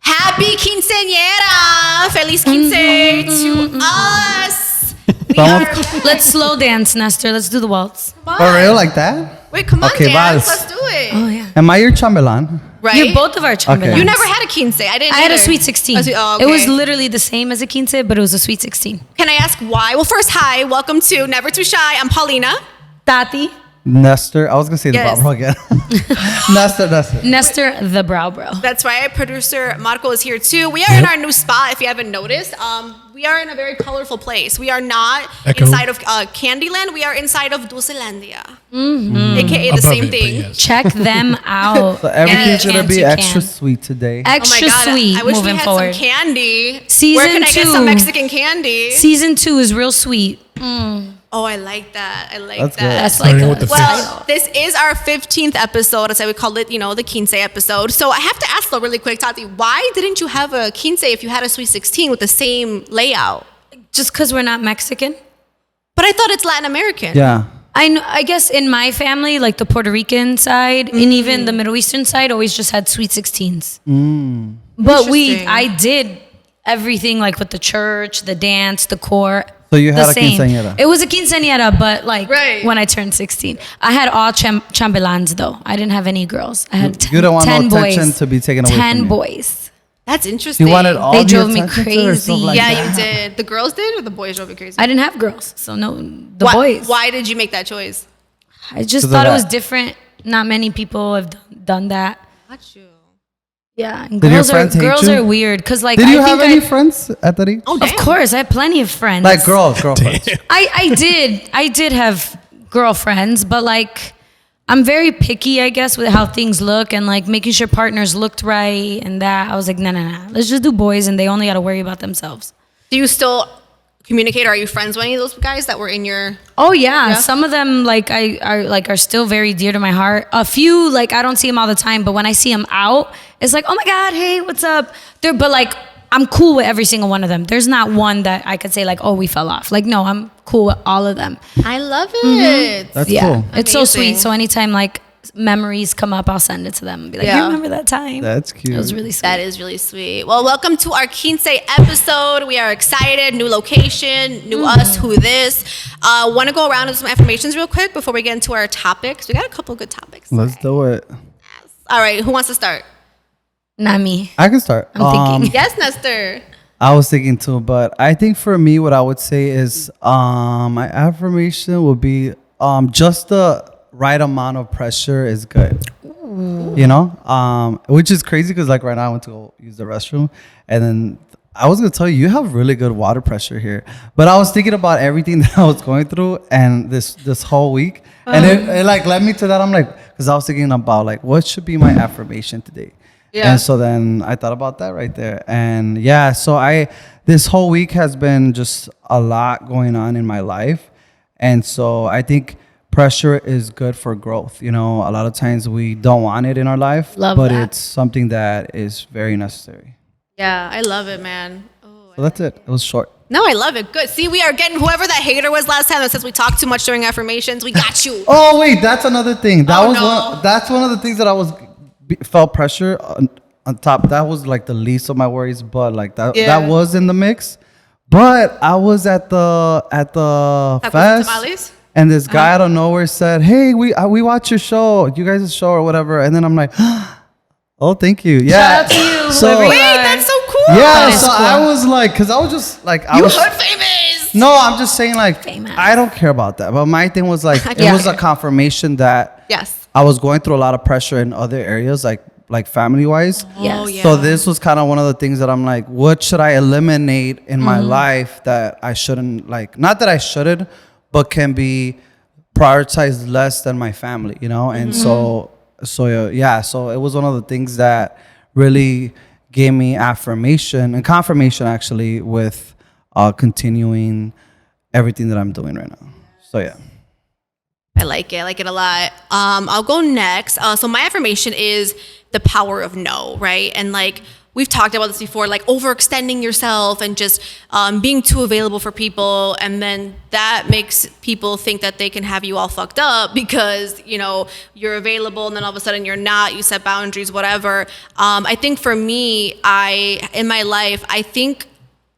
Happy quinceañera! Feliz quince to us. Let's slow dance, Nestor. Let's do the waltz. For real, like that? Wait, come on, Okay, dance. vals. Let's do it. Oh yeah. Am I your chambelán? Right? You're both of our chambelans. Okay. You never had a quince. I didn't. I had a either. sweet 16. Oh, It was okay. literally the same as a quince, but it was a sweet 16. Can I ask why? Well, first, hi. Welcome to Never Too Shy. I'm Paulina. Tati. Nestor. I was going to say Yes. the bro again. Nestor. Nestor, the brow bro. That's right. Producer Marco is here too. We are in our new spot. If you haven't noticed, we are in a very colorful place. We are not inside of Candyland. We are inside of Dulcelandia, aka the Above same it, but thing. yes. Check them out. So everything's going to Chance be you extra can. sweet today. Oh my Extra God, sweet I wish we moving had forward. some candy. Season Where can I get 2. some Mexican candy? Season 2 is real sweet. Oh, I like that. I like That's that. good. That's like Starting a with the Well, this is our 15th episode. That's why we called it, the quince episode. So I have to ask though, really quick, Tati, why didn't you have a quince if you had a sweet 16 with the same layout? just because we're not Mexican. But I thought it's Latin American. Yeah. I guess in my family, like the Puerto Rican side and even the Middle Eastern side, always just had sweet 16s. But Interesting. I did everything like with the church, the dance, the choir. So you had the a same. quinceañera. It was a quinceañera, but like Right. when I turned 16, I had all chambelans though. I didn't have any girls. I had You don't want 10 no boys. attention to be taken away 10 from you. boys. That's interesting. You wanted all They the drove me attention to it or crazy. something like Yeah, that? you did. The girls did or the boys drove you crazy? I didn't have girls, so no, the why, boys. Why did you make that choice? I just 'Cause of thought it that. was different. Not many people have done that. Got you. Yeah, and Did your girls are friends hate girls you? are weird because like Did you I have think any friends at that age? Oh, of course I have plenty of friends. Like girlfriends. I did have girlfriends, but like I'm very picky, I guess, with how things look and like making sure partners looked right and that. I was like, no, let's just do boys and they only got to worry about themselves. Do you still communicate? Or are you friends with any of those guys that were in your... Oh yeah, Yeah? some of them like are still very dear to my heart. A few like I don't see them all the time, but when I see them out, it's like, oh my God, hey, what's up? But like I'm cool with every single one of them. There's not one that I could say like, oh, we fell off. Like no, I'm cool with all of them. I love it. That's Yeah, cool. it's so Amazing. sweet. So anytime like memories come up, I'll send it to them and be like, Yeah. you remember that time? That's cute. It was really sweet. That is really sweet. Well, welcome to our quince episode. We are excited. New location, new us, who this. Want to go around with some affirmations real quick before we get into our topics? We got a couple good topics. Let's do it. All right, who wants to start? Not me. I can start. I'm thinking. Yes, Nestor. I was thinking too, but I think for me, what I would say is my affirmation would be just the right amount of pressure is good. You know, which is crazy because like right now I went to go use the restroom and then I was gonna tell you have really good water pressure here, but I was thinking about everything that I was going through and this whole week, and it like led me to that. I'm like, because I was thinking about like what should be my affirmation today. Yeah. And so then I thought about that right there. And yeah, so this whole week has been just a lot going on in my life. And so I think pressure is good for growth. You know, a lot of times we don't want it in our life, Love but that. it's something that is very necessary. Yeah, I love it, man. Oh, So that's it. It was short. no, I love it. Good. See, we are getting whoever that hater was last time that says we talked too much during affirmations. We got you. Oh wait, that's another thing. Oh, That's one of the things that I felt pressure on top. That was like the least of my worries, but like that was in the mix. But I was at the Tacos and fest, tamales? and this guy out of nowhere said, "Hey, we watch your show, you guys' show or whatever." And then I'm like, "Oh, thank you." Yeah. Shout out to you, So whoever you Wait, are. that's so cool. yeah, That is so cool. I was like, because I was just like, I You was hood famous. no, I'm just saying like Famous. I don't care about that. But my thing was like it Yeah. was a confirmation that Yes. I was going through a lot of pressure in other areas, like family wise. Yes. Oh, yeah. So this was kind of one of the things that I'm like, what should I eliminate in my life that I shouldn't like? Not that I shouldn't, but can be prioritized less than my family, you know? And so it was one of the things that really gave me affirmation and confirmation actually with continuing everything that I'm doing right now. So yeah. I like it a lot. I'll go next. So my affirmation is the power of no, right? And like we've talked about this before, like overextending yourself and just being too available for people. And then that makes people think that they can have you all fucked up because, you know, you're available and then all of a sudden you're not, you set boundaries, whatever. I think for me, in my life, I think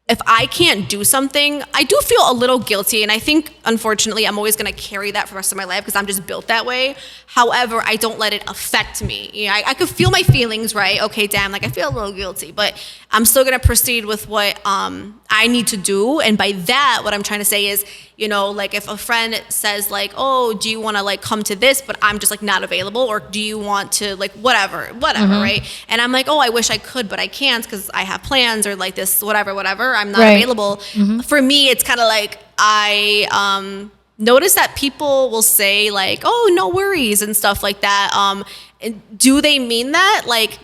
if I can't do something, I do feel a little guilty. And I think, unfortunately, I'm always going to carry that for the rest of my life because I'm just built that way. However, I don't let it affect me. You know, I could feel my feelings, right? Okay, damn, like I feel a little guilty, but I'm still going to proceed with what I need to do. And by that, what I'm trying to say is, you know, like if a friend says like, oh, do you want to like come to this, but I'm just like not available, or do you want to like whatever, right? And I'm like, oh, I wish I could, but I can't because I have plans or like this, whatever, I'm not available. For me, it's kind of like I notice that people will say like, oh, no worries and stuff like that. Do they mean that? Like,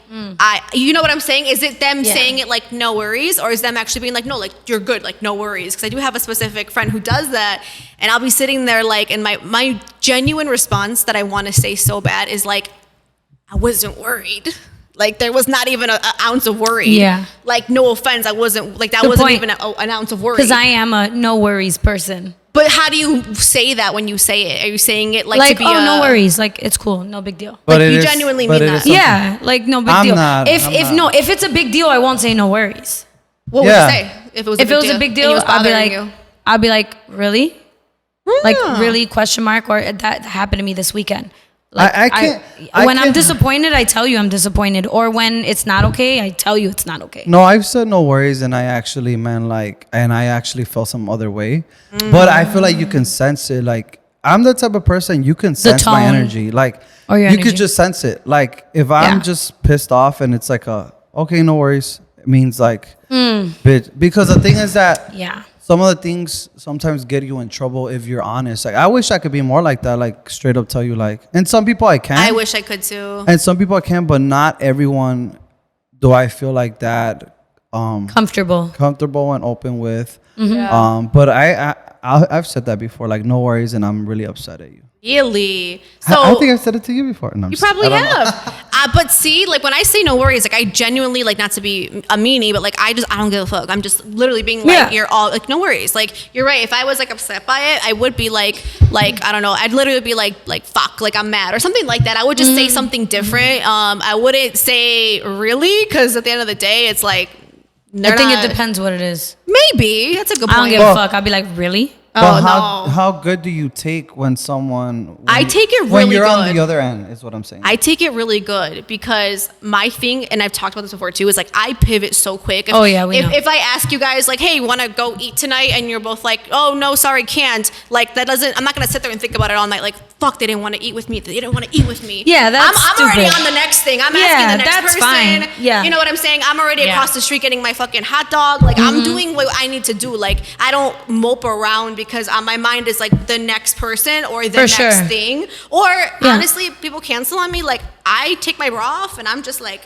you know what I'm saying? Is it them saying it like no worries, or is them actually being like, no, like you're good, like no worries? Because I do have a specific friend who does that, and I'll be sitting there like, and my genuine response that I want to say so bad is like, I wasn't worried. Like there was not even an ounce of worry. Yeah. Like no offense, I wasn't like that. Good wasn't point. Even an ounce of worry. Because I am a no worries person. But how do you say that when you say it? Are you saying it like to be no worries, like it's cool, no big deal. But like you genuinely mean that? Yeah, like no big deal. If it's a big deal, I won't say no worries. What would you say if it was a big deal? I'll be like, really? Like really? Question mark? Or that happened to me this weekend. Like I can't. When I'm disappointed, I tell you I'm disappointed. Or when it's not okay, I tell you it's not okay. No, I've said no worries, and I actually, man, like, and I actually felt some other way. But I feel like you can sense it. Like, I'm the type of person you can sense my energy. Like, you could just sense it. Like, if I'm just pissed off and it's like okay, no worries, it means like, bitch. Because the thing is that some of the things sometimes get you in trouble if you're honest. Like, I wish I could be more like that, like straight up tell you like, and some people I can. I wish I could too. And some people I can, but not everyone do I feel like that comfortable and open with. But I've said that before, like no worries, and I'm really upset at you. Really? So I think I said it to you before. No, you probably have. But see, like when I say no worries, like I genuinely, like not to be a meanie, but like I don't give a fuck. I'm just literally being like, you're all like, no worries. Like you're right. If I was like upset by it, I would be like I don't know. I'd literally be like fuck, like I'm mad or something like that. I would just say something different. I wouldn't say really, because at the end of the day, it's like. I think it depends what it is. Maybe that's a good point. I don't give a fuck. I'll be like, really? But how good do you take when someone... I take it really good. When you're on the other end, is what I'm saying. I take it really good because my thing, and I've talked about this before too, is like I pivot so quick. If I ask you guys like, hey, want to go eat tonight? And you're both like, oh, no, sorry, can't. Like that doesn't... I'm not going to sit there and think about it all night. Like, fuck, they didn't want to eat with me. They didn't want to eat with me. Yeah, that's I'm already on the next thing. I'm asking the next person. Fine. Yeah. You know what I'm saying? I'm already across the street getting my fucking hot dog. Like I'm doing what I need to do. Like I don't mope around because on my mind is like the next person or the next thing. Or honestly, people cancel on me. Like I take my bra off and I'm just like,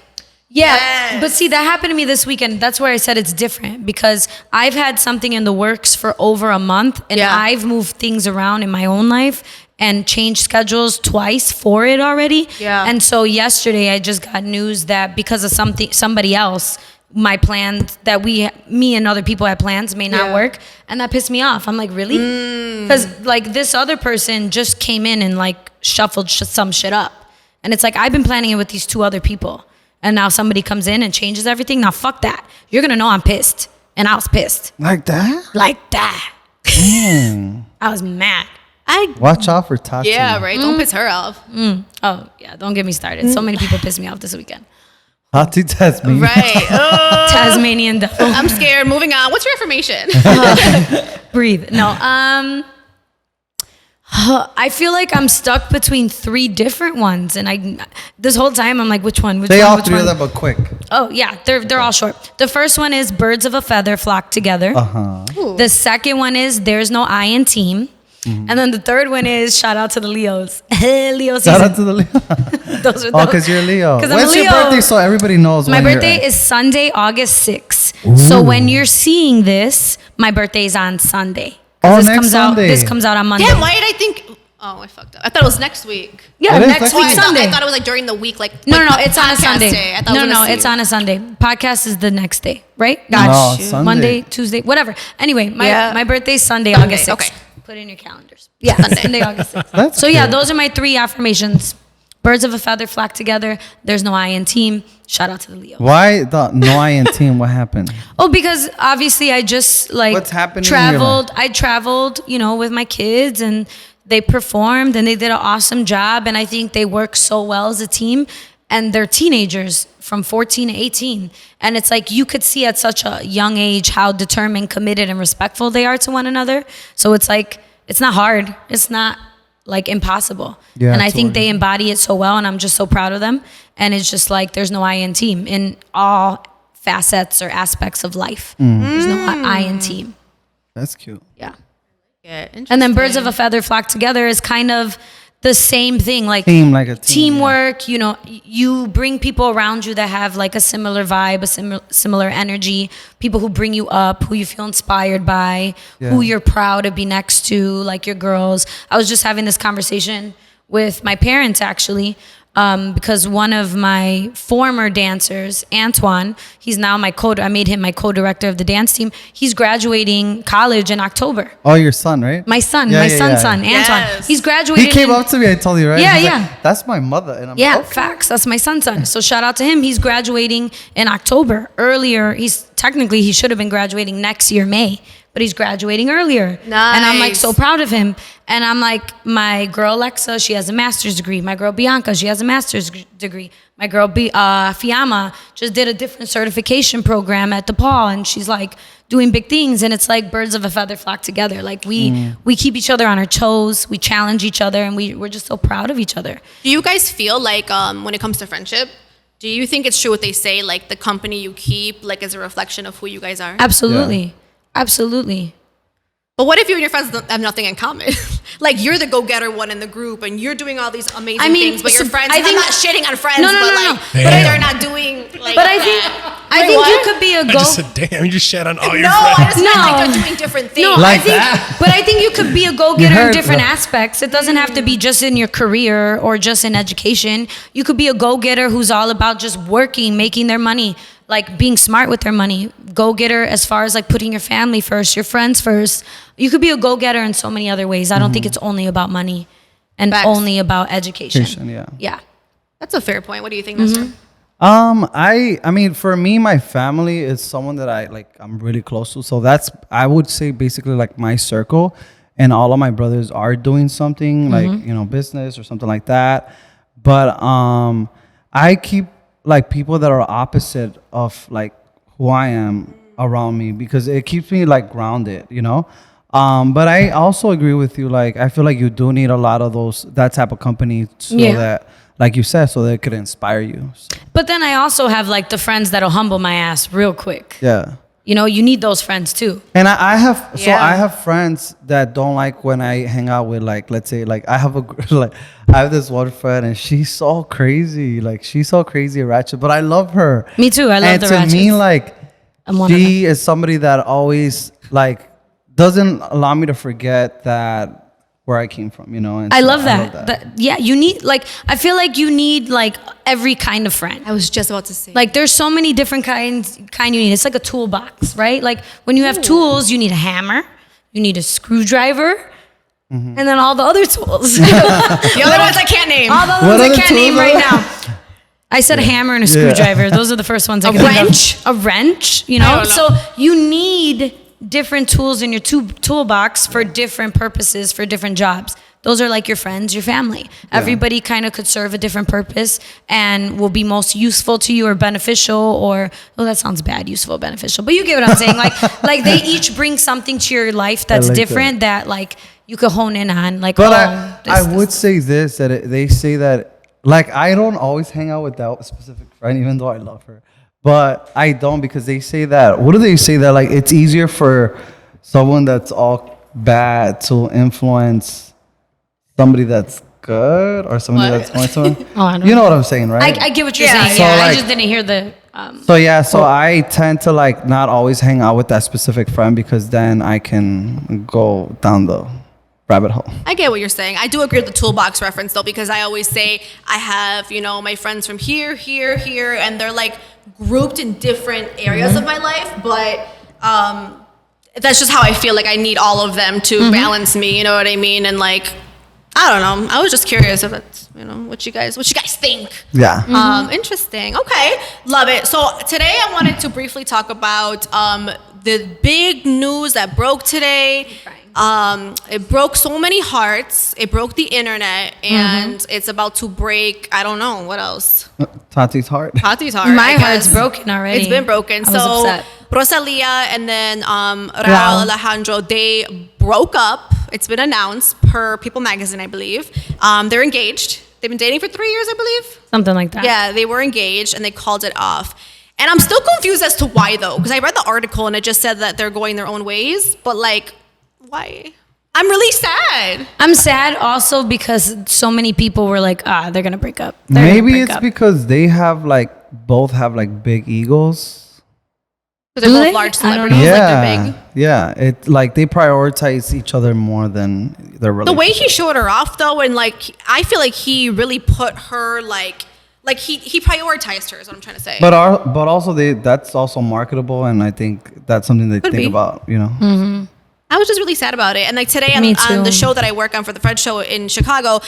yes. But see, that happened to me this weekend. That's where I said it's different because I've had something in the works for over a month and I've moved things around in my own life and changed schedules twice for it already. Yeah. And so yesterday I just got news that because of somebody else, my plans that me and other people had plans may not work, and that pissed me off. I'm like, really? Because like this other person just came in and like shuffled some shit up, and it's like I've been planning it with these two other people, and now somebody comes in and changes everything. Now fuck that. You're gonna know I'm pissed, and I was pissed. Like that? Like that. I was mad. Watch out for Tati. Yeah, right. Don't piss her off. Oh yeah, don't get me started. So many people pissed me off this weekend. Tati Tasmanian. Right. Oh. Tasmanian devil. I'm scared. Moving on. What's your information? Breathe. No. I feel like I'm stuck between three different ones, and this whole time I'm like, which one? Say all three of them, but quick. Oh yeah, they're all short. The first one is birds of a feather flock together. The second one is there's no I in team. And then the third one is shout out to the Leos. Leo season. Shout out to the Leos. Those are those. Oh, because you're a Leo. When's your birthday so everybody knows my birthday is Sunday, August 6th. So when you're seeing this, my birthday is on Sunday. Oh, next Sunday. This comes out on Monday. Yeah, why did I think... Oh, I fucked up. I thought it was next week. Yeah, It is next next week week. Sunday. I thought it was like during the week, like No, like it's on a podcast Sunday. day. I thought it was on a It's on a Sunday. Podcast is the next day, right? No, Sunday. Monday, Tuesday, whatever. Anyway, my birthday's Sunday, Sunday, August 6th. okay. Put it in your calendars. Yeah, Sunday, August 6th. That's So yeah, good. those are my 3 affirmations. Birds of a feather flock together. There's no I in team. Shout out to the Leo. Why the no I in team? What happened? Oh, because obviously I just like What's happening in your traveled. I traveled, with my kids, and they performed and they did an awesome job. And I think they work so well as a team. And they're teenagers from 14 to 18. And it's like you could see at such a young age how determined, committed, and respectful they are to one another. So it's like, it's not hard. It's not like impossible. Yeah, and I think totally. they embody it so well. And I'm just so proud of them. And it's just like, there's no I in team in all facets or aspects of life. There's no I in team. That's cute. Yeah. Yeah, And then birds of a feather flock together is kind of the same thing, like Team, like a team, teamwork. You bring people around you that have like a similar vibe, a similar energy. People who bring you up, who you feel inspired by, who Yeah. you're proud to be next to, like your girls. I was just having this conversation with my parents actually. Because one of my former dancers, Antoine, he's now I made him my co-director of the dance team. He's graduating college in October. Oh, your son, right? My son, Yeah, my yeah, son's yeah. son, Antoine. Yes. He's graduating. He came up to me. I told you, right? Yeah, He's like, yeah. that's my mother, and I'm Yeah, like, okay. facts. That's my son's son. So shout out to him. He's graduating in October. Earlier, he should have been graduating next year, May, but he's graduating earlier. And I'm like Nice. so proud of him. And I'm like, my girl Alexa, she has a master's degree. My girl Bianca, she has a master's degree. My girl Fiamma just did a different certification program at DePaul, and she's like doing big things. And it's like birds of a feather flock together. Like we keep each other on our toes. We challenge each other, and we're just so proud of each other. Do you guys feel like when it comes to friendship, do you think it's true what they say, like the company you keep, like is a reflection of who you guys are? Absolutely. Absolutely. But what if you and your friends have nothing in common? Like you're the go-getter one in the group, and you're doing all these amazing things, but your friends. I'm not shitting on friends, No. but they're not doing. Like, But I think what? you could be a I go. just said, damn, you just shat on all your No, friends. I just meant No. like they're doing different things. No, Like I think, that? but I think you could be a go-getter You in heard different the- aspects. It doesn't have to be just in your career or just in education. You could be a go-getter who's all about just working, making their money, like being smart with their money. Go-getter as far as like putting your family first, your friends first. You could be a go-getter in so many other ways. I don't think it's only about money and Facts. only about education. Education, yeah. Yeah. That's a fair point. What do you think, Nestor? I mean, for me, my family is someone that I'm really close to. So that's, I would say, basically like my circle, and all of my brothers are doing something like business or something like that. But I keep like people that are opposite of like who I am around me, because it keeps me like grounded, But I also agree with you. Like, I feel like you do need a lot of that type of company so that, like you said, so that it could inspire you. So, But then I also have like the friends that'll humble my ass real quick. yeah. You need those friends too. And I have, so Yeah. I have friends that don't like when I hang out with, like, let's say, like, I have this one friend, and she's so crazy. Like, she's so crazy and ratchet, but I love her. Me too. I love and the to ratchets. me, like, I'm one of she is somebody that always, like, doesn't allow me to forget that where I came from, And I so love that. Yeah, you need I feel like you need like every kind of friend. I was just about to say. Like there's so many different kind you need. It's like a toolbox, right? Like when you have tools, you need a hammer, you need a screwdriver, and then all the other tools. the other ones I can't name. all the What ones I other can't tools name are right there? now. I said a hammer and a screwdriver. Those are the first ones I A can think of. wrench? A wrench, I don't know. So you need different tools in your toolbox for different purposes, for different jobs. Those are like your friends, your family. Everybody kind of could serve a different purpose and will be most useful to you or beneficial, or, oh, that sounds bad, useful, beneficial. But you get what I'm saying. Like they each bring something to your life that's like different that like you could hone in on. Like, But this- I would say this, that they say that, like, I don't always hang out with that specific friend, even though I love her. But I don't, because they say that, what do they say? That, like, it's easier for someone that's all bad to influence somebody that's good, or somebody What? that's going somewhere. Oh, I don't You know what I'm saying, right? I get what you're Yeah. saying. So, Yeah, I like- just didn't hear the. So I tend to like not always hang out with that specific friend, because then I can go down the rabbit hole. I get what you're saying. I do agree with the toolbox reference though, because I always say I have, my friends from here, and they're like grouped in different areas of my life, but that's just how I feel like I need all of them to balance me, you know what I mean? And like, I don't know. I was just curious if it's, what you guys think. Yeah. Interesting. Okay. Love it. So today I wanted to briefly talk about the big news that broke today. It broke so many hearts. It broke the internet, and it's about to break. I don't know what else. Tati's heart. Tati's heart. My heart's broken already. It's been broken. I was upset. Rosalia and then Raul Alejandro, they broke up. It's been announced per People Magazine, I believe. They're engaged. They've been dating for 3 years, I believe. Something like that. Yeah, they were engaged and they called it off. And I'm still confused as to why though, because I read the article and it just said that they're going their own ways, but like, why? I'm really sad. I'm sad also because so many people were like, they're gonna break up. Maybe it's because they have both have big egos. They're both large celebrities. Yeah, they're big. Yeah. It they prioritize each other more than their relationship. The way he showed her off though, and I feel like he really put her like he prioritized her is what I'm trying to say. But also that's also marketable, and I think that's something they think about. Mm-hmm. I was just really sad about it. And today on the show that I work on for the Fred Show in Chicago,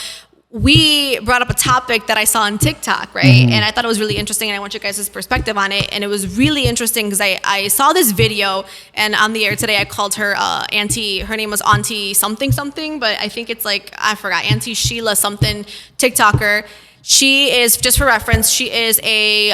we brought up a topic that I saw on TikTok, right? And I thought it was really interesting, and I want you guys' perspective on it. And it was really interesting because I saw this video, and on the air today I called her Auntie. Her name was Auntie something, but I think it's I forgot, Auntie Sheila something TikToker. She is, just for reference, she is a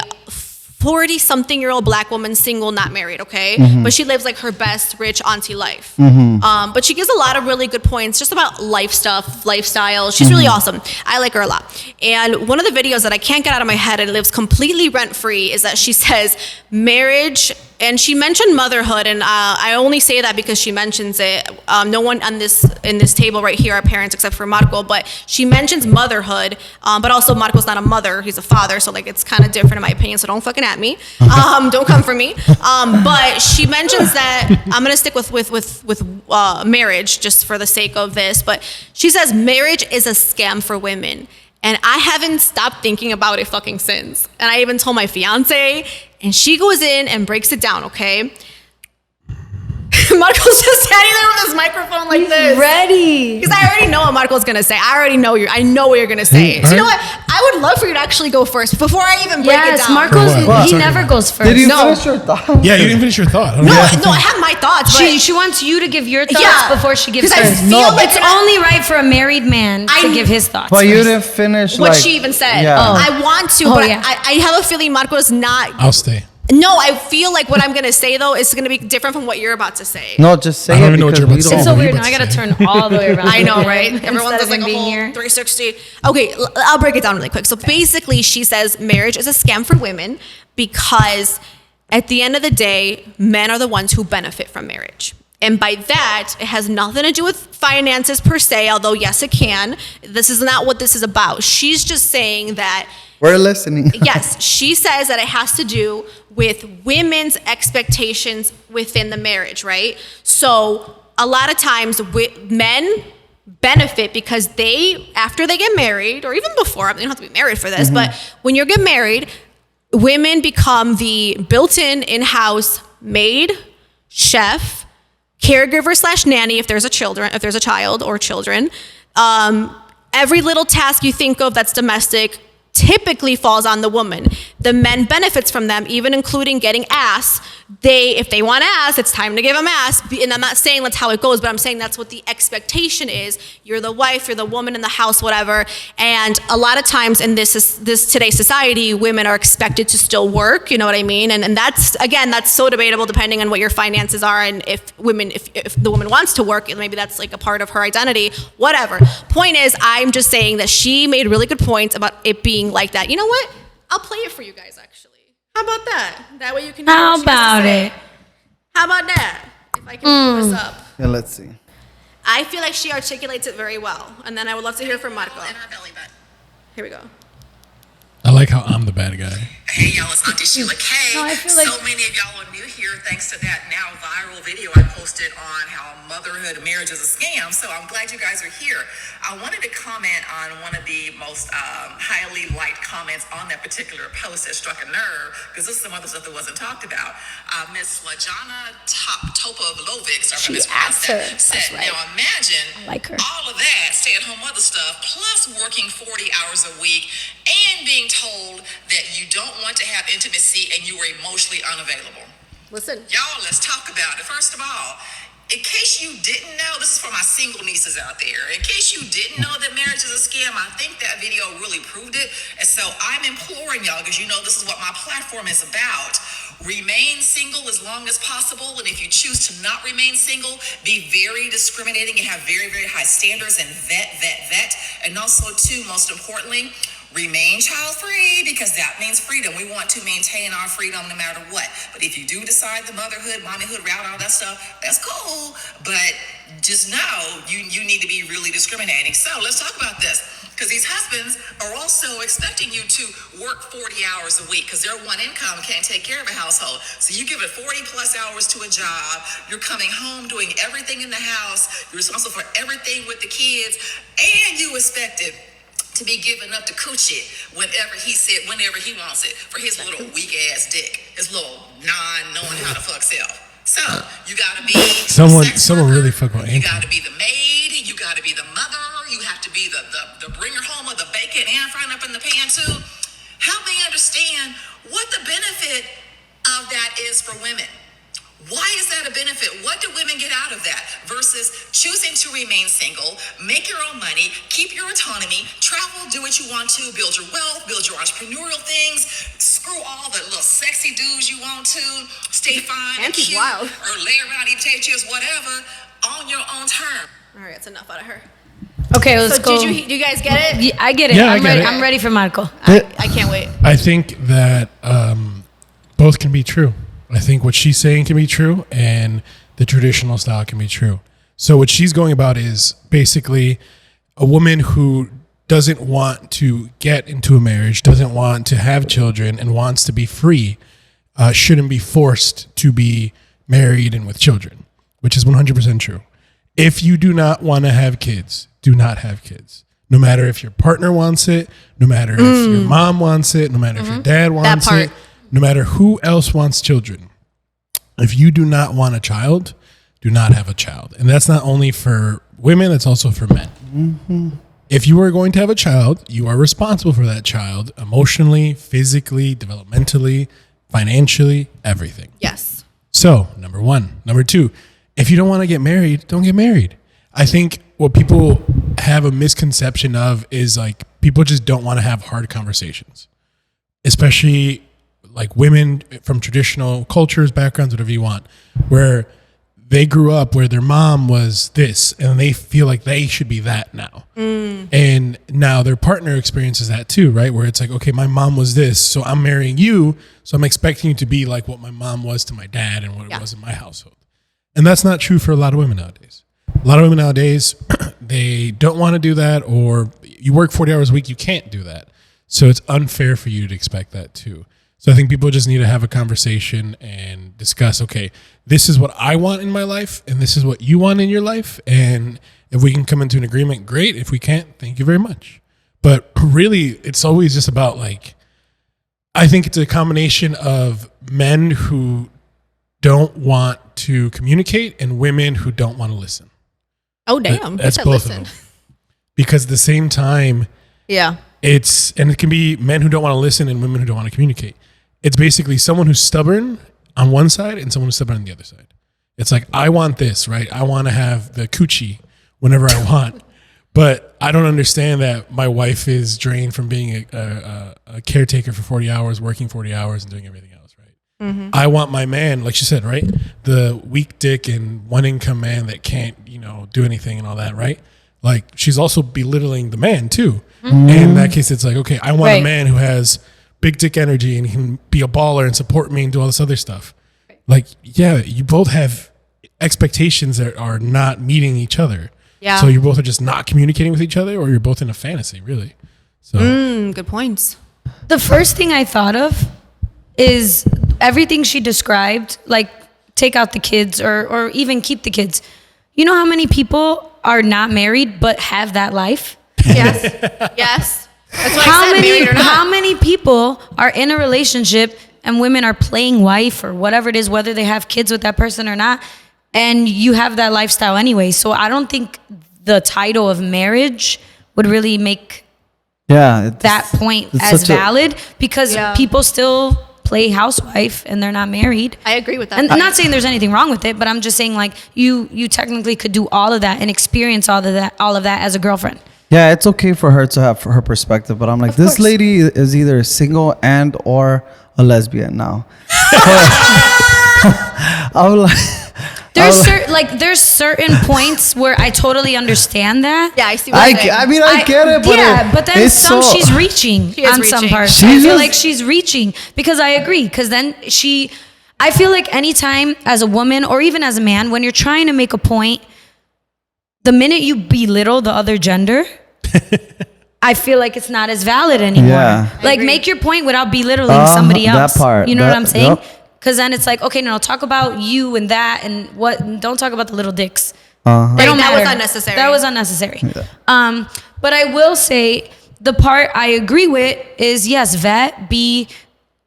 40-something-year-old black woman, single, not married, okay? But she lives her best rich auntie life. But she gives a lot of really good points just about life stuff, lifestyle. She's really awesome. I like her a lot. And one of the videos that I can't get out of my head and it lives completely rent-free is that she says marriage, and she mentioned motherhood, and I only say that because she mentions it. No one in this table right here are parents except for Marco, but she mentions motherhood, but also Marco's not a mother, he's a father, so it's kind of different in my opinion, so don't fucking at me. Don't come for me. But she mentions that, I'm gonna stick with marriage just for the sake of this, but she says marriage is a scam for women. And I haven't stopped thinking about it fucking since. And I even told my fiance, and she goes in and breaks it down, okay? Marco's just standing there with his microphone like this. Ready. Because I already know what Marco's gonna say. I know what you're gonna say. So you know what? I would love for you to actually go first before I even break it down. Marco's, he never goes first. Did you finish your thought? Yeah, you didn't finish your thought. No, I have my thoughts. But She wants you to give your thoughts before she gives hers. I feel It's only right for a married man to give his thoughts. But you didn't finish what she even said. Yeah. I want to, but I have a feeling Marco's not. I'll stay. No, I feel like what I'm going to say, though, is going to be different from what you're about to say. No, just say I don't it even know what because you're about we to don't. It's so weird. Now I got to turn all the way around. I know, right? Everyone does Instead a of whole being here. 360. Okay, I'll break it down really quick. So basically, she says marriage is a scam for women because at the end of the day, men are the ones who benefit from marriage. And by that, it has nothing to do with finances per se, although yes, it can. This is not what this is about. She's just saying that We're listening. yes, she says that it has to do with women's expectations within the marriage, right? So a lot of times men benefit because after they get married, or even before, they don't have to be married for this, but when you get married, women become the built-in, in-house maid, chef, caregiver / nanny if there's a child or children. Every little task you think of that's domestic typically falls on the woman. The men benefits from them, even including getting ass. If they want ass, it's time to give them ass. And I'm not saying that's how it goes, but I'm saying that's what the expectation is. You're the wife, you're the woman in the house, whatever. And a lot of times in this today's society, women are expected to still work. You know what I mean? And that's so debatable depending on what your finances are, and if the woman wants to work, maybe that's a part of her identity. Whatever. Point is, I'm just saying that she made really good points about it being like that. You know what? I'll play it for you guys, actually. How about that? That way you can hear what she has to about say. it? How about that? If I can pull this up. Yeah, let's see. I feel like she articulates it very well. And then I would love to hear from Marco. In her belly button. Here we go. I like how I'm the bad guy. Hey y'all, it's Auntie Sheila K. No, I feel like so many of y'all are new here thanks to that now viral video I posted on how motherhood and marriage is a scam. So I'm glad you guys are here. I wanted to comment on one of the most highly liked comments on that particular post that struck a nerve, because this is some other stuff that wasn't talked about. Miss Lajana Topovilovic, sorry if I mispronounced that, said, right. now imagine like her. all of that stay-at-home mother stuff, plus working 40 hours a week and being told that you don't want to have intimacy and you are emotionally unavailable. Listen. Y'all, let's talk about it. First of all, in case you didn't know, this is for my single nieces out there. In case you didn't know that marriage is a scam, I think that video really proved it. And so I'm imploring y'all, because you know this is what my platform is about. Remain single as long as possible. And if you choose to not remain single, be very discriminating and have very, very high standards and vet. And also, too, most importantly, remain child-free, because that means freedom. We want to maintain our freedom no matter what. But if you do decide the motherhood, mommyhood route, all that stuff, that's cool. But just know you need to be really discriminating. So let's talk about this, because these husbands are also expecting you to work 40 hours a week, because their one income can't take care of a household. So you give it 40 plus hours to a job. You're coming home doing everything in the house. You're responsible for everything with the kids, and you expect it to be giving up the coochie whenever he wants it, for his little weak ass dick, his little non-knowing how to fuck self. So you gotta be someone really fuck with You Anthony. gotta be the maid, you gotta be the mother, you have to be the bringer home of the bacon and frying up in the pan too. Help me understand what the benefit of that is for women. Why is that a benefit? What do women get out of that versus choosing to remain single, make your own money, keep your autonomy, travel, do what you want to, build your wealth, build your entrepreneurial things, screw all the little sexy dudes you want to, stay fine and cute, wild. or lay around, eat potato chips, whatever, on your own terms. All right, that's enough out of her. Okay, let's So go. do you guys get it? Yeah, I get it. Yeah, I I'm get ready. it. I'm ready for Marco. I can't wait. I think that both can be true. I think what she's saying can be true, and the traditional style can be true. So what she's going about is basically a woman who doesn't want to get into a marriage, doesn't want to have children, and wants to be free, shouldn't be forced to be married and with children, which is 100% true. If you do not want to have kids, do not have kids. No matter if your partner wants it, no matter if your mom wants it, no matter if your dad wants part. it, no matter who else wants children. If you do not want a child, do not have a child. And that's not only for women, that's also for men. Mm-hmm. If you are going to have a child, you are responsible for that child emotionally, physically, developmentally, financially, everything. Yes. So, number one. Number two, if you don't want to get married, don't get married. I think what people have a misconception of is like people just don't want to have hard conversations, especially like women from traditional cultures, backgrounds, whatever you want, where they grew up where their mom was this and they feel like they should be that now. And now their partner experiences that too, right? Where it's like, okay, my mom was this, so I'm marrying you, so I'm expecting you to be like what my mom was to my dad and what it was in my household. And that's not true for a lot of women nowadays. A lot of women nowadays, they don't want to do that, or you work 40 hours a week, you can't do that. So it's unfair for you to expect that too. So I think people just need to have a conversation and discuss, okay, this is what I want in my life, and this is what you want in your life. And if we can come into an agreement, great. If we can't, thank you very much. But really, it's always just about like, I think it's a combination of men who don't want to communicate and women who don't want to listen. Oh, damn. That's Said both listen. of them. Because at the same time, Yeah. and it can be men who don't want to listen and women who don't want to communicate. It's basically someone who's stubborn on one side and someone who's stubborn on the other side. It's like, I want this, right? I want to have the coochie whenever I want, but I don't understand that my wife is drained from being a caretaker for 40 hours, working 40 hours and doing everything else, right? Mm-hmm. I want my man, like she said, right? The weak dick and one income man that can't, do anything and all that, right? Like, she's also belittling the man too. Mm-hmm. And in that case, it's like, okay, I want a man who has big dick energy and he can be a baller and support me and do all this other stuff. Right. Like, yeah, you both have expectations that are not meeting each other. Yeah. So you both are just not communicating with each other, or you're both in a fantasy, really. So Good points. The first thing I thought of is everything she described, like take out the kids or even keep the kids. You know how many people are not married but have that life? Yes. Yes. That's why I said married or not. How many people are in a relationship and women are playing wife or whatever it is, whether they have kids with that person or not, and you have that lifestyle anyway. So I don't think the title of marriage would really make that point as valid because people still play housewife and they're not married. I agree with that. And I'm not saying there's anything wrong with it, but I'm just saying like you technically could do all of that and experience all of that as a girlfriend. Yeah, it's okay for her to have her perspective, but I'm like, this lady is either single and or a lesbian now. I'm like, there's certain points where I totally understand that. Yeah, I see what you're saying. I mean, I get it, but but then she's reaching on some parts. I feel like she's reaching because I agree. Because then I feel like anytime as a woman or even as a man, when you're trying to make a point, the minute you belittle the other gender, I feel like it's not as valid anymore. Yeah. Like make your point without belittling somebody else. That part. You know what I'm saying? Yep. Because then it's like, okay, no, talk about you and that and what. Don't talk about the little dicks. Uh-huh. They don't that matter. was unnecessary. That was unnecessary. Yeah. But I will say the part I agree with is yes, vet,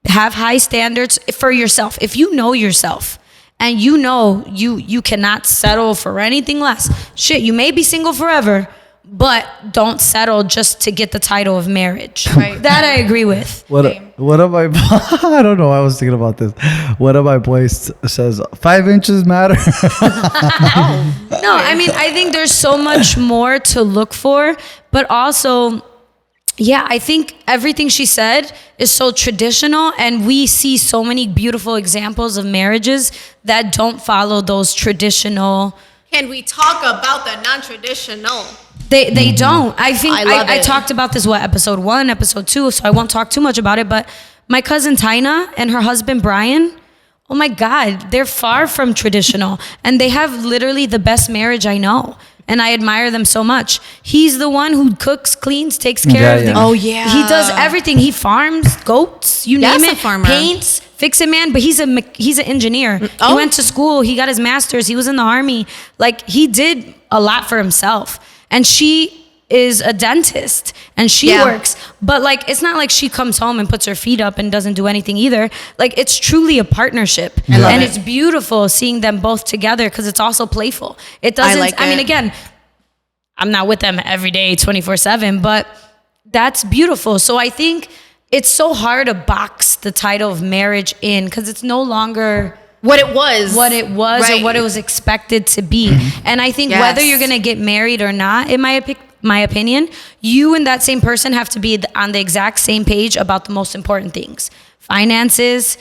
have high standards for yourself. If you know yourself and you know you cannot settle for anything less, shit, you may be single forever, but don't settle just to get the title of marriage. Right. That I agree with. What of my I don't know. I was thinking about this. One of my boys says 5 inches matter. No, I mean I think there's so much more to look for, but also, yeah, I think everything she said is so traditional, and we see so many beautiful examples of marriages that don't follow those traditional. Can we talk about the non-traditional? They don't. I think I it. talked about this, episode 1, episode 2, so I won't talk too much about it, but my cousin Tina and her husband Brian, oh my God, they're far from traditional, and they have literally the best marriage I know. And I admire them so much. He's the one who cooks, cleans, takes care of them. Oh, yeah. He does everything. He farms goats, you name it. Farmer. Paints, fix it, man. But he's an engineer. Oh. He went to school. He got his master's. He was in the army. Like, he did a lot for himself. And she is a dentist and she works, but like it's not like she comes home and puts her feet up and doesn't do anything either. Like it's truly a partnership, and it's beautiful seeing them both together because it's also playful. It doesn't. I mean, again, I'm not with them every day 24/7, but that's beautiful. So I think it's so hard to box the title of marriage in because it's no longer what it was right. or what it was expected to be. And I think whether you're going to get married or not, in my opinion, you and that same person have to be on the exact same page about the most important things. Finances,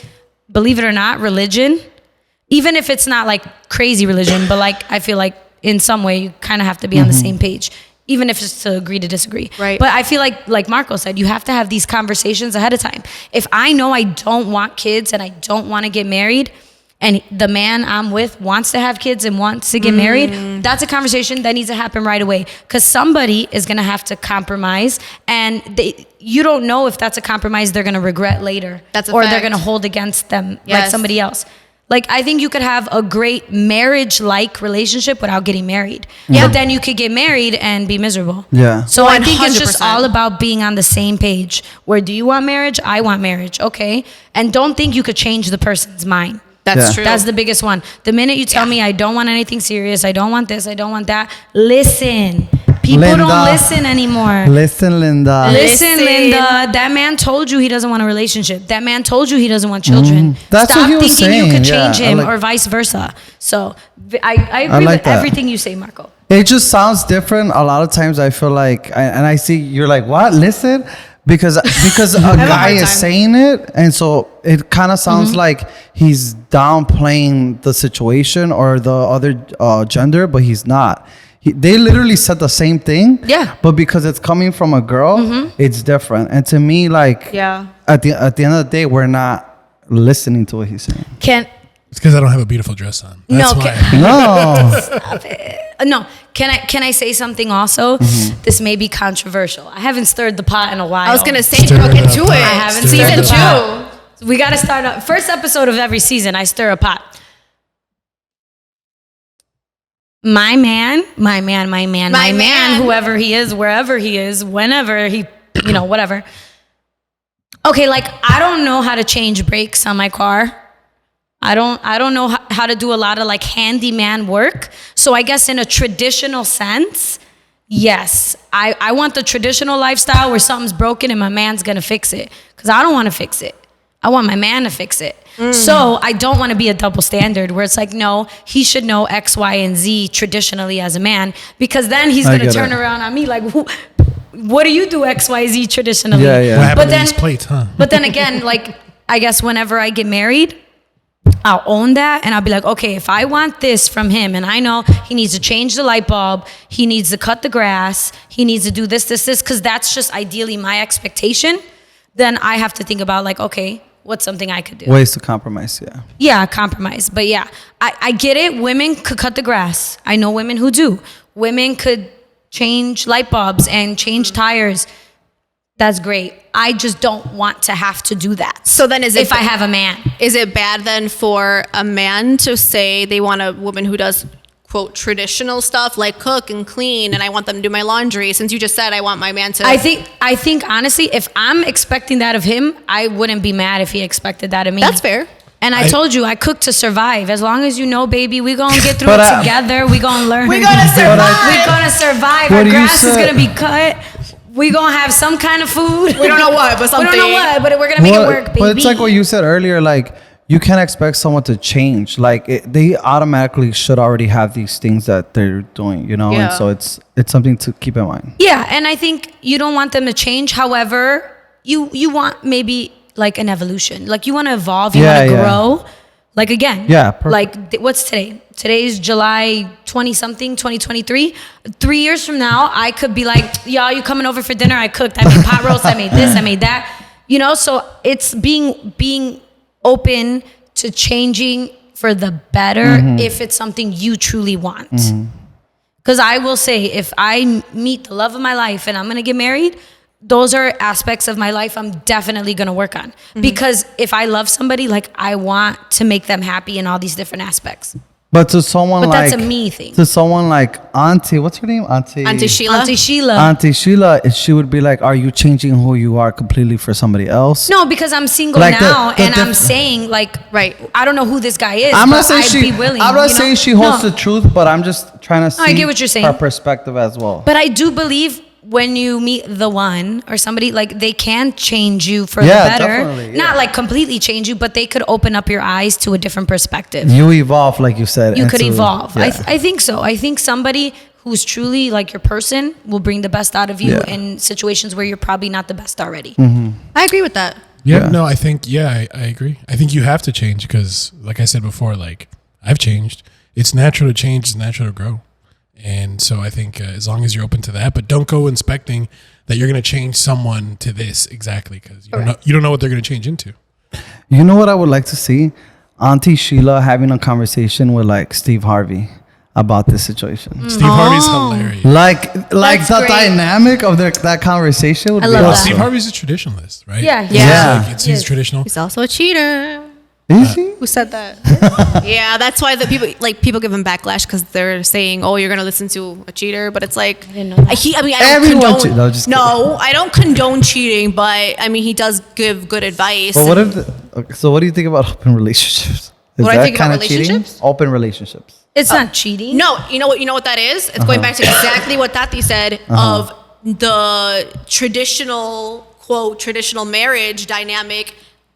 believe it or not, religion, even if it's not like crazy religion, but like I feel like in some way you kind of have to be on the same page, even if it's to agree to disagree. Right. But I feel like Marco said, you have to have these conversations ahead of time. If I know I don't want kids and I don't want to get married, and the man I'm with wants to have kids and wants to get married, that's a conversation that needs to happen right away. Because somebody is going to have to compromise. And you don't know if that's a compromise they're going to regret later. Or they're going to hold against them like somebody else. Like, I think you could have a great marriage-like relationship without getting married. Yeah. But then you could get married and be miserable. Yeah. So 100%. I think it's just all about being on the same page. Where do you want marriage? I want marriage. Okay. And don't think you could change the person's mind. That's true. That's the biggest one. The minute you tell me I don't want anything serious, I don't want this, I don't want that, listen. People don't listen anymore. Listen, Linda. Listen, Linda. That man told you he doesn't want a relationship. That man told you he doesn't want children. That's Stop what he was thinking saying. you could change him or vice versa. So I agree with everything you say, Marco. It just sounds different. A lot of times I feel like, and I see you're like, what? Listen? Because a guy is saying it, and so it kind of sounds like he's downplaying the situation or the other gender, but he's not. They literally said the same thing. Yeah. But because it's coming from a girl, it's different. And to me, like, at the end of the day, we're not listening to what he's saying. It's because I don't have a beautiful dress on. That's why. No. Stop it. No. Can I say something also? This may be controversial. I haven't stirred the pot in a while. I was gonna say, get to it. I haven't Season stirred the pot. We got to start up. First episode of every season, I stir a pot. My man, whoever he is, wherever he is, whenever he, whatever. Okay, like I don't know how to change brakes on my car. I don't know how to do a lot of like handyman work. So I guess in a traditional sense, yes, I want the traditional lifestyle where something's broken and my man's gonna fix it. Because I don't want to fix it. I want my man to fix it. So I don't want to be a double standard where it's like, no, he should know X, Y, and Z traditionally as a man, because then he's going to turn around on me like, what do you do X, Y, Z traditionally? Yeah. What happened to these plates, huh? But then again, like, I guess whenever I get married, I'll own that and I'll be like, okay, if I want this from him and I know he needs to change the light bulb, he needs to cut the grass, he needs to do this, because that's just ideally my expectation, then I have to think about like, okay, what's something I could do? Ways to compromise, yeah. Yeah, compromise. But yeah, I get it. Women could cut the grass. I know women who do. Women could change light bulbs and change tires. That's great. I just don't want to have to do that. So then if I have a man. Is it bad then for a man to say they want a woman who does, quote, traditional stuff like cook and clean, and I want them to do my laundry, since you just said I want my man to... I think honestly, if I'm expecting that of him, I wouldn't be mad if he expected that of me. That's fair. And I told you, I cook to survive. As long as you know, baby, we gonna get through it together. We gonna learn. We're gonna survive. We're gonna survive. Our grass is gonna be cut. We gonna have some kind of food. We don't know what, but something. We don't know what, but we're gonna make it work, baby. But it's like what you said earlier, like, you can't expect someone to change. Like they automatically should already have these things that they're doing, Yeah. And so it's something to keep in mind. Yeah, and I think you don't want them to change. However, you want maybe like an evolution. Like you want to evolve. You want to grow. Like again. Yeah. Perfect. Like what's today? Today is July 20-something, 2023. 3 years from now, I could be like, y'all, you coming over for dinner? I cooked. I made pot roast. I made this. I made that. So it's being open to changing for the better if it's something you truly want. Because I will say, if I meet the love of my life and I'm going to get married, those are aspects of my life I'm definitely going to work on. Because if I love somebody, like I want to make them happy in all these different aspects. But to someone that's a me thing. To someone like Auntie, what's her name? Auntie Sheila. Auntie Sheila, she would be like, are you changing who you are completely for somebody else? No, because I'm single like now, and I'm saying like, right, I don't know who this guy is. I'm not saying I'm not saying she holds the truth, but I'm just trying to see I get what you're saying. her perspective as well. But I do believe when you meet the one or somebody, like they can change you for the better. Definitely, yeah. Not like completely change you, but they could open up your eyes to a different perspective. You evolve, like you said. You could evolve. Yeah. I think so. I think somebody who's truly like your person will bring the best out of you in situations where you're probably not the best already. I agree with that. Yeah, no, I think, I agree. I think you have to change because, like I said before, like I've changed. It's natural to change. It's natural to grow. And so I think as long as you're open to that, but don't go expecting that you're going to change someone to this exactly because you don't know what they're going to change into. You know what I would like to see? Auntie Sheila having a conversation with like Steve Harvey about this situation. Steve Harvey's hilarious. Like That's the great. dynamic of that conversation would I be love that. awesome. Steve Harvey's a traditionalist, right? Yeah. He's traditional. He's also a cheater. Is he? Who said that? Yeah, that's why the people give him backlash because they're saying, "Oh, you're gonna listen to a cheater," but it's like I didn't know that. I don't condone. I don't condone cheating, but I mean, he does give good advice. But what do you think about open relationships? Is What do I think about kinda cheating? relationships? Open relationships. It's not cheating. No, you know what that is? It's going back to exactly what Tati said of the traditional marriage dynamic.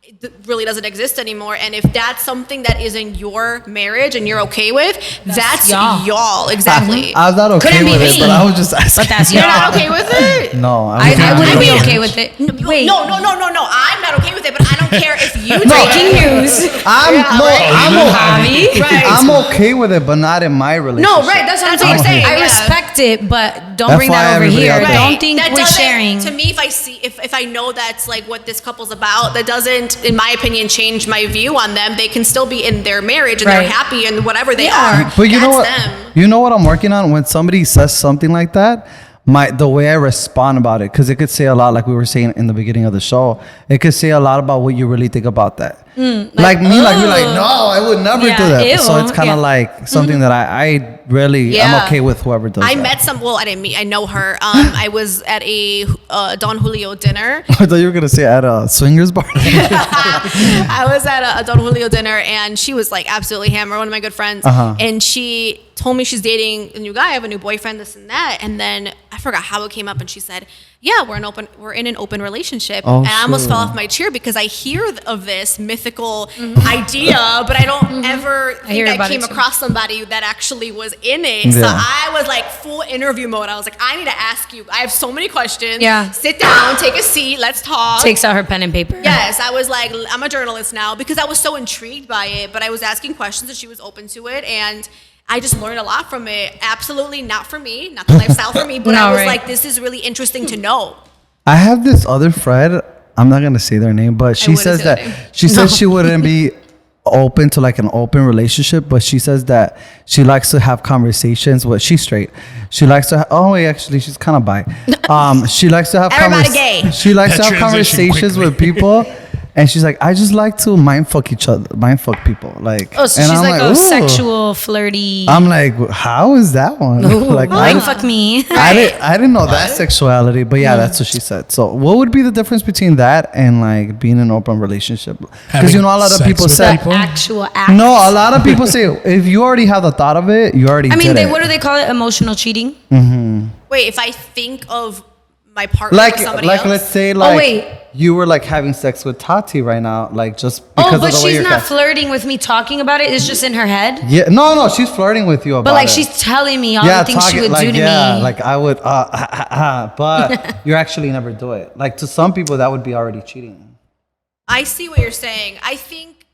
It really doesn't exist anymore, and if that's something that is in your marriage and you're okay with, that's y'all. Exactly. I was not okay Couldn't be with it, me. but I was just asking. But that's You're y'all. not okay with it? No, I wouldn't be mean- okay with it. Wait. No. I'm not okay with it, but I don't care if you Breaking news. I'm okay with it, but not in my relationship. No, right. That's what I'm saying. I respect it, but don't bring that over everybody here. out there. Don't think That we're doesn't- sharing. To me, if I know that's like what this couple's about, that doesn't, in my opinion, change my view on them. They can still be in their marriage and Right. they're happy and whatever they are. But you know that's what? Them. You know what I'm working on? When somebody says something like that, the way I respond about it, because it could say a lot, like we were saying in the beginning of the show. It could say a lot about what you really think about that. Like me, like you're like, no, I would never do that. Ew. So it's kind of like something that I really I'm okay with whoever does. I that. met some. Well, I didn't meet. I know her. I was at a Don Julio dinner. I thought you were gonna say at a swingers bar. I was at a Don Julio dinner, and she was like absolutely hammered. One of my good friends, and she told me she's dating a new guy. I have a new boyfriend, this and that. And then I forgot how it came up, and she said, "Yeah, we're in an open relationship." Oh, and I almost fell off my chair because I hear of this mythical idea, but I don't ever think I came across somebody that actually was in it. So I was like full interview mode. I was like, I need to ask you. I have so many questions. Yeah. Sit down, take a seat, let's talk. Takes out her pen and paper. Yes, I was like, I'm a journalist now because I was so intrigued by it, but I was asking questions and she was open to it, and I just learned a lot from it. Absolutely not for me, not the lifestyle for me, but I was like, this is really interesting to know. I have this other friend. I'm not gonna say their name, but she says that she says she wouldn't be open to like an open relationship, but she says that she likes to have conversations with. She's straight. She likes to. Actually, she's kind of bi. She likes to have. Everybody gay. She likes to have conversations with people. And she's like, I just like to mind fuck people. Like, so she's like, oh, sexual, flirty. I'm like, how is that one? Like, mind fuck me. I didn't know that sexuality, but yeah, that's what she said. So, what would be the difference between that and like being in an open relationship? Because a lot of people say actual act. No, a lot of people say if you already have the thought of it, you already. What do they call it? Emotional cheating. Mm-hmm. Wait, if I think of my partner with somebody else? Let's say you were like having sex with Tati right now, like just because of the way but she's not flirting with me talking about it. It's just in her head. Yeah, no, she's flirting with you about it. But like she's telling me all the things she would do to me. Yeah, like I would, but you actually never do it. Like to some people, that would be already cheating. I see what you're saying.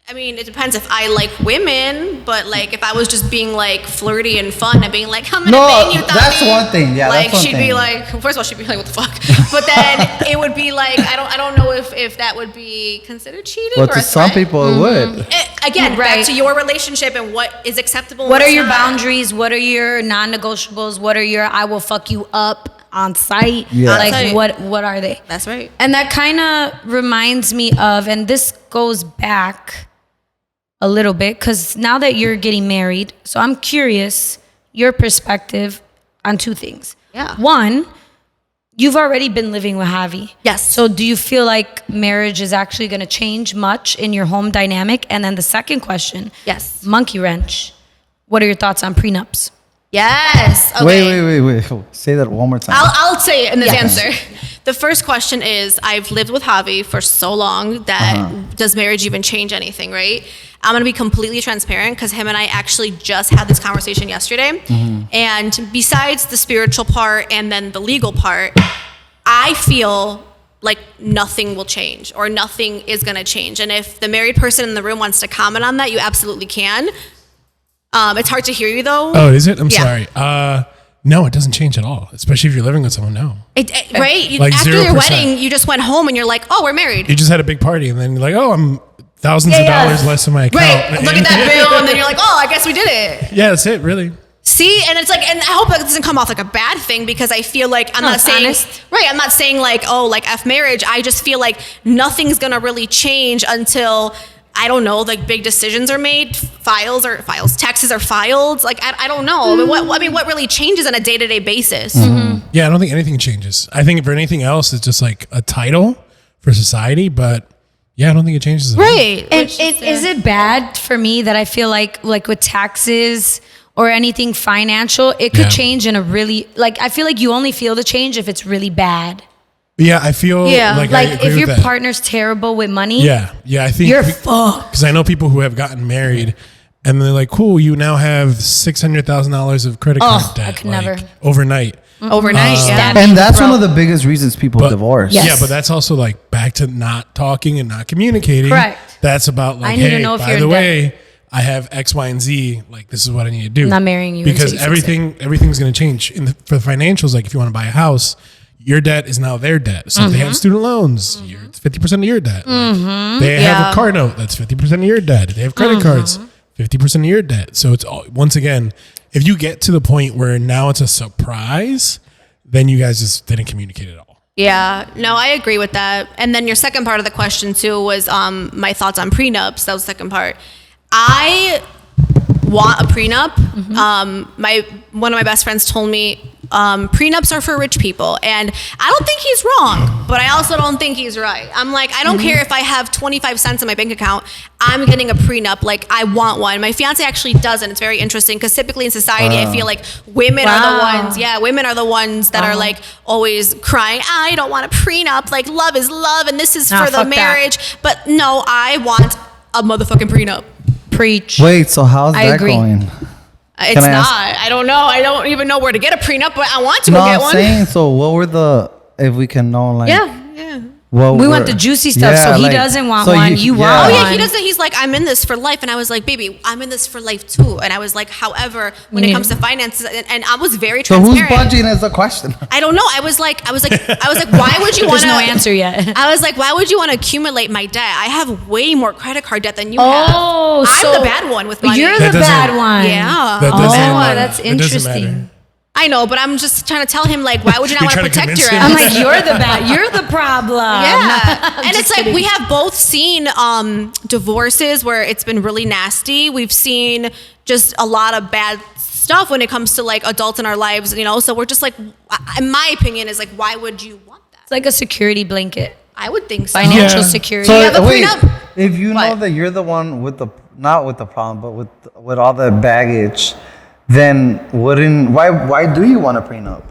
I mean, it depends if I like women, but like if I was just being like flirty and fun and being like, I'm gonna bang you, Tati. That's one thing. Yeah, like that's one she'd thing. be like, first of all, she'd be like, what the fuck? But then it would be like, I don't know if that would be considered cheating. Well, or to some people, it would. Again, back to your relationship and what is acceptable. What are your boundaries? What are your non-negotiables? What are your I will fuck you up on site? Yeah. Like what are they? That's right. And that kind of reminds me of, and this goes back a little bit, because now that you're getting married, so I'm curious your perspective on two things. Yeah. One, you've already been living with Javi. Yes. So do you feel like marriage is actually going to change much in your home dynamic? And then the second question, yes, monkey wrench. What are your thoughts on prenups? Yes. Okay. Wait. Say that one more time. I'll say it in this answer. The first question is, I've lived with Javi for so long that does marriage even change anything, right? I'm going to be completely transparent because him and I actually just had this conversation yesterday. And besides the spiritual part and then the legal part, I feel like nothing will change or nothing is going to change. And if the married person in the room wants to comment on that, you absolutely can. It's hard to hear you though. Oh, is it? I'm sorry. No, it doesn't change at all, especially if you're living with someone. No. Right? Like after 0%. your wedding, you just went home and you're like, oh, we're married. You just had a big party and then you're like, oh, I'm thousands of dollars less in my account. Right. Look at that bill. And then you're like, oh, I guess we did it. Yeah, that's it, really. See, and it's like, and I hope that doesn't come off like a bad thing because I feel like I'm not saying, honest. Right, I'm not saying like, oh, like F marriage. I just feel like nothing's gonna really change until, I don't know, like big decisions are made, taxes are filed. Like, I don't know. What really changes on a day-to-day basis? Yeah, I don't think anything changes. I think for anything else, it's just like a title for society, but yeah, I don't think it changes at all. Right. And is it bad for me that I feel like with taxes or anything financial, it could change in a really, like, I feel like you only feel the change if it's really bad. Yeah, I feel like I agree if with your that. partner's terrible with money, Yeah, I think you're fucked. Because I know people who have gotten married and they're like, cool, you now have $600,000 of credit card debt. I could never. Overnight. Overnight, yeah. And that's one of the biggest reasons people divorce. Yes. Yeah, but that's also like back to not talking and not communicating. Correct. That's about like, I need to hey, know if by you're the in way, I have X, Y, and Z. Like, this is what I need to do. I'm not marrying you because until you fix everything's going to change. For the financials, like if you want to buy a house, your debt is now their debt. So if they have student loans, it's 50% of your debt. Like, they have a car note, that's 50% of your debt. If they have credit cards, 50% of your debt. So it's all, once again, if you get to the point where now it's a surprise, then you guys just didn't communicate at all. Yeah, no, I agree with that. And then your second part of the question too was my thoughts on prenups. That was the second part. I want a prenup. One of my best friends told me prenups are for rich people, and I don't think he's wrong, but I also don't think he's right. I'm like, I don't care if I have 25 cents in my bank account, I'm getting a prenup. Like, I want one. My fiance actually doesn't. It's very interesting because typically in society, I feel like women are the ones. Yeah, women are the ones that are like always crying, I don't want a prenup. Like, love is love, and this is for the marriage. But no, I want a motherfucking prenup. Preach. Wait, so how's that agree. going? It's not. I don't know. I don't even know where to get a prenup, but I want to No, go get I'm one. saying, so what were the, if we can know, like, Yeah. We want the juicy stuff, so he doesn't want one. You want Oh one. yeah, he doesn't. He's like, I'm in this for life, and I was like, baby, I'm in this for life too. And I was like, however, when it comes to finances, and I was very So who's transparent. budging is the question. I don't know. I was like, why would you want There's no answer yet. I was like, why would you want to accumulate my debt? I have way more credit card debt than you Oh, have. so I'm the bad one with money. You're That the doesn't- bad one. Yeah. That doesn't, that's that doesn't matter. interesting. I know, but I'm just trying to tell him, like, why would you not You're want to trying to protect convince your him? ass? I'm like, you're the problem. Yeah. And it's just like kidding. we have both seen divorces where it's been really nasty. We've seen just a lot of bad stuff when it comes to like adults in our lives, you know? So we're just like, in my opinion, is like, why would you want that? It's like a security blanket. I would think so. Financial Yeah. security. So have a wait, prenup? if you know What? that you're the one with the, not with the problem, but with all the baggage, then why do you want a prenup?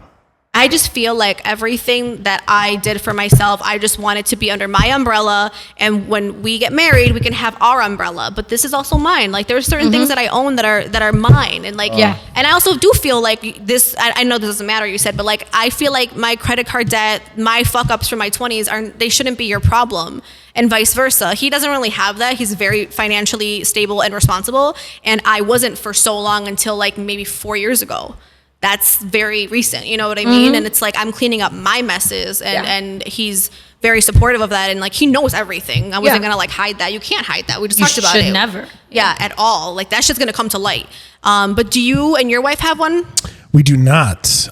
I just feel like everything that I did for myself, I just want it to be under my umbrella. And when we get married, we can have our umbrella. But this is also mine. Like, there are certain things that I own that are mine. And like, Yeah. And I also do feel like this. I know this doesn't matter, you said, but like, I feel like my credit card debt, my fuck ups from my 20s they shouldn't be your problem, and vice versa. He doesn't really have that. He's very financially stable and responsible, and I wasn't for so long until like maybe 4 years ago. That's very recent, you know what I mean? And it's like, I'm cleaning up my messes, and he's very supportive of that, and like, he knows everything. I wasn't gonna like hide that. You can't hide that. We just talked about it. should never. Yeah, at all. Like, that shit's gonna come to light. But do you and your wife have one? We do not.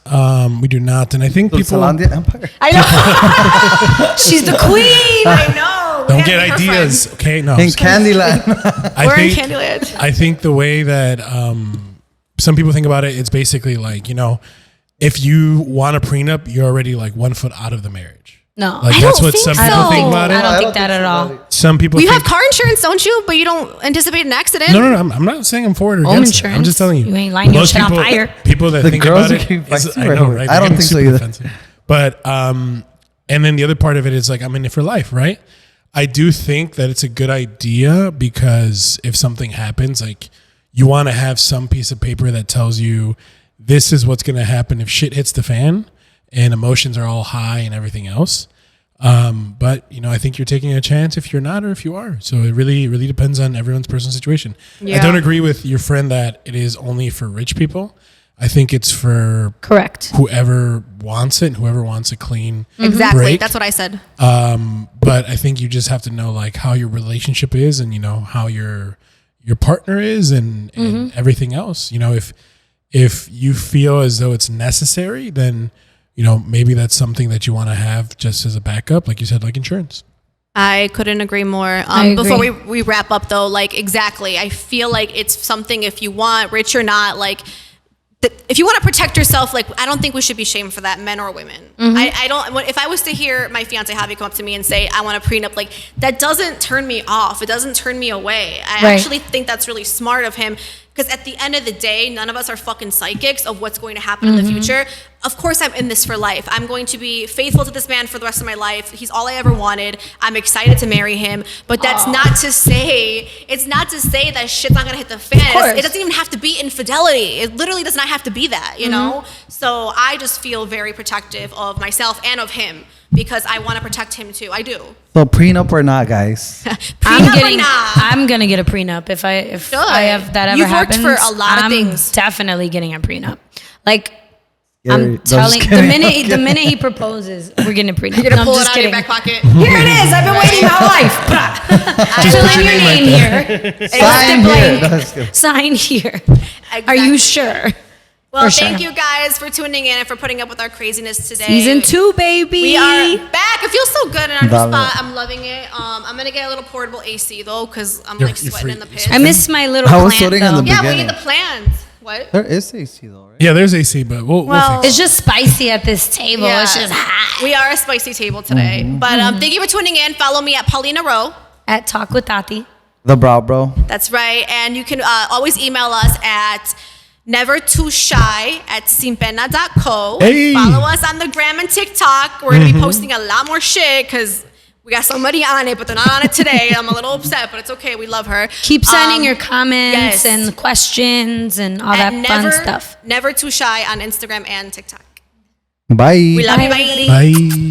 We do not. And I think people Dulcelandia Empire. I know. She's the queen. I know. don't We get have to be her ideas. friends. Okay, no. In Candyland. We're in Candyland. I think the way that some people think about it, it's basically like, you know, if you want a prenup, you're already like 1 foot out of the marriage. No. Like, I that's don't what think some so. people think about it. I don't I think don't that think at so, all. buddy. Some people You think, have car insurance, don't you? But you don't anticipate an accident. No, I'm not saying I'm for it or Home against it. I'm insurance. just telling you. You ain't lighting your Most shit on people- fire. People that The think girls about are it, getting is- feisty I right know, here. right? I They're don't getting think so super either. offensive. But and then the other part of it is like, I'm in it for life, right? I do think that it's a good idea because if something happens, like, you want to have some piece of paper that tells you this is what's going to happen if shit hits the fan and emotions are all high and everything else. But you know, I think you're taking a chance if you're not or if you are. So it really, really depends on everyone's personal situation. Yeah. I don't agree with your friend that it is only for rich people. I think it's for Correct. whoever wants it and whoever wants a clean Exactly. break. That's what I said. But I think you just have to know like how your relationship is and, you know, how your partner is and everything else. You know, if you feel as though it's necessary, then, you know, maybe that's something that you want to have just as a backup, like you said, like insurance. I couldn't agree more. I Before agree. we wrap up though, like, exactly. I feel like it's something, if you want, rich or not, like, if you want to protect yourself, like, I don't think we should be shamed for that, men or women. I don't. If I was to hear my fiance Javi come up to me and say, "I want a prenup," like, that doesn't turn me off. It doesn't turn me away. I Right. actually think that's really smart of him, because at the end of the day, none of us are fucking psychics of what's going to happen in the future. Of course, I'm in this for life. I'm going to be faithful to this man for the rest of my life. He's all I ever wanted. I'm excited to marry him. But that's not to say, it's not to say that shit's not gonna hit the fan. course. It doesn't even have to be infidelity. It literally does not have to be that, you know? So I just feel very protective of myself and of him, because I want to protect him too. I do. So prenup or not, guys? Prenup or not? I'm gonna get a prenup if I Good. have that ever You've worked happens. for a lot of I'm things. definitely getting a prenup. Like, Gary, I'm no, just telling the kidding. minute he proposes, we're getting a prenup. You're gonna No, pull I'm it just out of your kidding. back pocket. Here it is. I've been waiting my life. Fill in your name here. Sign Left it here. blank. That's good. Sign here. Are Exactly. you sure? Well, For sure. thank you guys for tuning in and for putting up with our craziness today. Season 2, baby. We are back. It feels so good in our new Love spot. it. I'm loving it. I'm gonna get a little portable AC though, because I'm You're like sweating free. in the pits. I miss my little I was plant, sweating in though. the Yeah, we beginning. need the plans. What? There is AC though, right? Yeah, there's AC, but we'll Well, fix It's just spicy at this table. Yeah. It's just hot. We are a spicy table today. But thank you for tuning in. Follow me at Paulina Rowe. At Talk with Tati. The brow, bro. That's right. And you can always email us at nevertooshy@simpena.co. Hey. Follow us on the gram and TikTok. We're going to be posting a lot more shit because we got somebody on it, but they're not on it today. I'm a little upset, but it's okay. We love her. Keep sending your comments yes. and questions and all that fun stuff. Never Too Shy on Instagram and TikTok. Bye. We love you. Bye, Bye. Bye.